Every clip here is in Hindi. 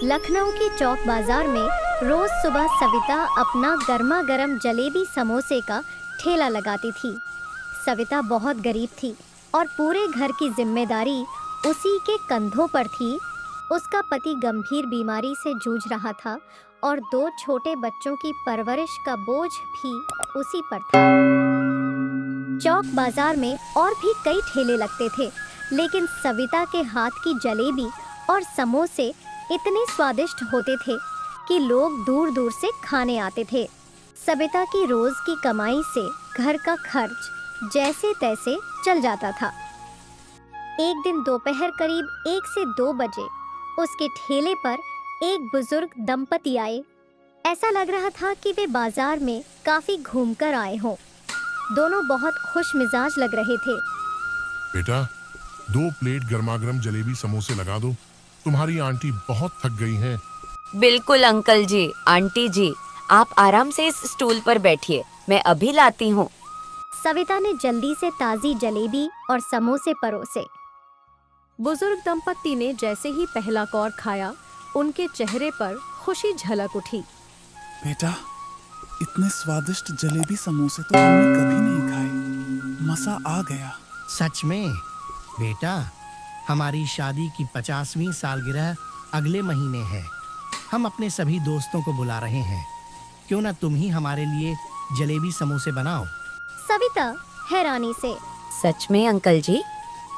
लखनऊ की चौक बाजार में रोज सुबह सविता अपना गर्मा गर्म जलेबी समोसे का ठेला लगाती थी। सविता बहुत गरीब थी और पूरे घर की जिम्मेदारी उसी के कंधों पर थी। उसका पति गंभीर बीमारी से जूझ रहा था और 2 छोटे बच्चों की परवरिश का बोझ भी उसी पर था। चौक बाजार में और भी कई ठेले लगते थे, लेकिन सविता के हाथ की जलेबी और समोसे इतने स्वादिष्ट होते थे कि लोग दूर दूर से खाने आते थे। सविता की रोज की कमाई से घर का खर्च जैसे तैसे चल जाता था। एक दिन दोपहर करीब 1 से 2 बजे उसके ठेले पर एक बुजुर्ग दंपति आए। ऐसा लग रहा था कि वे बाजार में काफी घूमकर आए हों। दोनों बहुत खुश मिजाज लग रहे थे। बेटा, 2 प्लेट गर्मागर्म जलेबी समोसे लगा दो, तुम्हारी आंटी बहुत थक गई हैं। बिल्कुल अंकल जी, आंटी जी, आप आराम से इस स्टूल पर बैठिए, मैं अभी लाती हूँ। सविता ने जल्दी से ताजी जलेबी और समोसे परोसे। बुजुर्ग दंपति ने जैसे ही पहला कौर खाया, उनके चेहरे पर खुशी झलक उठी। बेटा, इतने स्वादिष्ट जलेबी समोसे तो हमने कभी नहीं खाए। मजा आ गया। सच में बेटा, हमारी शादी की 50वीं सालगिरह अगले महीने है। हम अपने सभी दोस्तों को बुला रहे हैं। क्यों ना तुम ही हमारे लिए जलेबी समोसे बनाओ। सविता हैरानी से, सच में अंकल जी?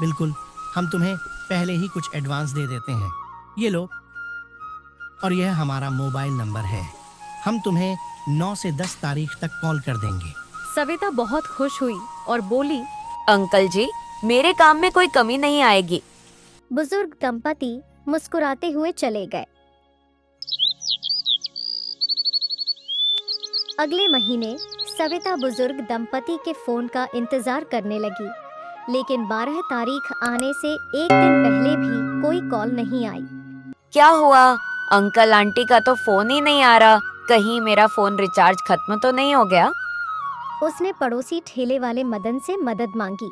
बिल्कुल, हम तुम्हें पहले ही कुछ एडवांस दे देते हैं। ये लो, और यह हमारा मोबाइल नंबर है। हम तुम्हें 9 से 10 तारीख तक कॉल कर देंगे। सविता बहुत खुश हुई और बोली, अंकल जी, मेरे काम में कोई कमी नहीं आएगी। बुजुर्ग दंपति मुस्कुराते हुए चले गए। अगले महीने सविता बुजुर्ग दंपति के फोन का इंतजार करने लगी, लेकिन 12 तारीख आने से एक दिन पहले भी कोई कॉल नहीं आई। क्या हुआ? अंकल आंटी का तो फोन ही नहीं आ रहा। कहीं मेरा फोन रिचार्ज खत्म तो नहीं हो गया? उसने पड़ोसी ठेले वाले मदन से मदद मांगी।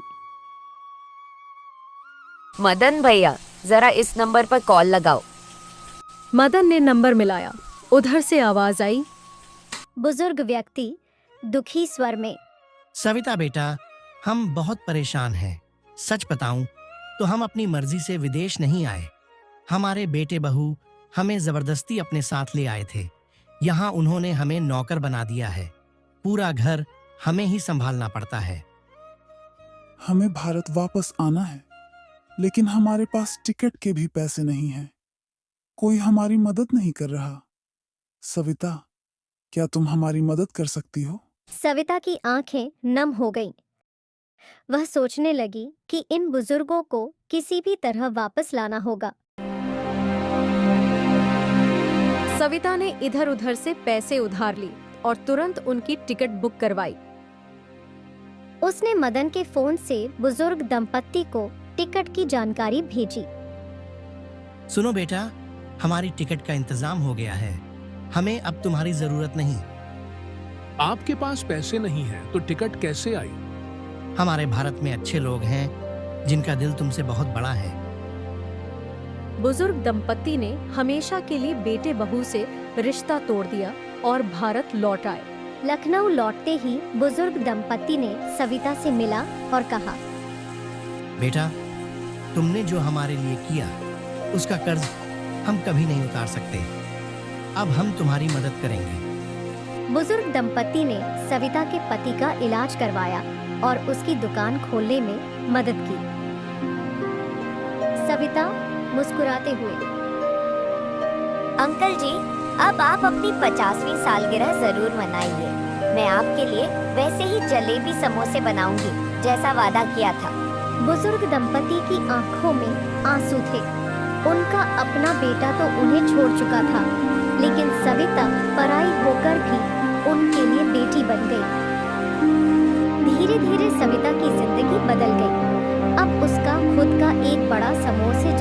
मदन भैया, जरा इस नंबर पर कॉल लगाओ। मदन ने नंबर मिलाया। उधर से आवाज आई, बुजुर्ग व्यक्ति दुखी स्वर में, सविता बेटा, हम बहुत परेशान हैं। सच बताऊं तो हम अपनी मर्जी से विदेश नहीं आए। हमारे बेटे बहू हमें जबरदस्ती अपने साथ ले आए थे। यहाँ उन्होंने हमें नौकर बना दिया है। पूरा घर हमें ही संभालना पड़ता है। हमें भारत वापस आना है, लेकिन हमारे पास टिकट के भी पैसे नहीं हैं। कोई हमारी मदद नहीं कर रहा। सविता, क्या तुम हमारी मदद कर सकती हो? सविता की आंखें नम हो गईं। वह सोचने लगी कि इन बुजुर्गों को किसी भी तरह वापस लाना होगा। सविता ने इधर उधर से पैसे उधार ली और तुरंत उनकी टिकट बुक करवाई। उसने मदन के फोन से बुजुर्ग दंपति को टिकट की जानकारी भेजी। सुनो बेटा, हमारी टिकट का इंतजाम हो गया है। हमें अब तुम्हारी जरूरत नहीं। आपके पास पैसे नहीं हैं, तो टिकट कैसे आई? हमारे भारत में अच्छे लोग हैं जिनका दिल तुमसे बहुत बड़ा है। बुजुर्ग दंपति ने हमेशा के लिए बेटे बहू से रिश्ता तोड़ दिया और भारत लौट आए। लखनऊ लौटते ही बुजुर्ग दंपति ने सविता से मिला और कहा, बेटा, तुमने जो हमारे लिए किया उसका कर्ज हम कभी नहीं उतार सकते। अब हम तुम्हारी मदद करेंगे। बुजुर्ग दंपति ने सविता के पति का इलाज करवाया और उसकी दुकान खोलने में मदद की। सविता मुस्कुराते हुए, अंकल जी, अब आप अपनी 50वीं सालगिरह जरूर मनाइए। मैं आपके लिए वैसे ही जलेबी समोसे बनाऊंगी, जैसा वादा किया था। बुजुर्ग दंपति की आंखों में आंसू थे। उनका अपना बेटा तो उन्हें छोड़ चुका था, लेकिन सविता पराई होकर भी उनके लिए बेटी बन गई। धीरे धीरे सविता की जिंदगी बदल गई। अब उसका खुद का एक बड़ा समोसे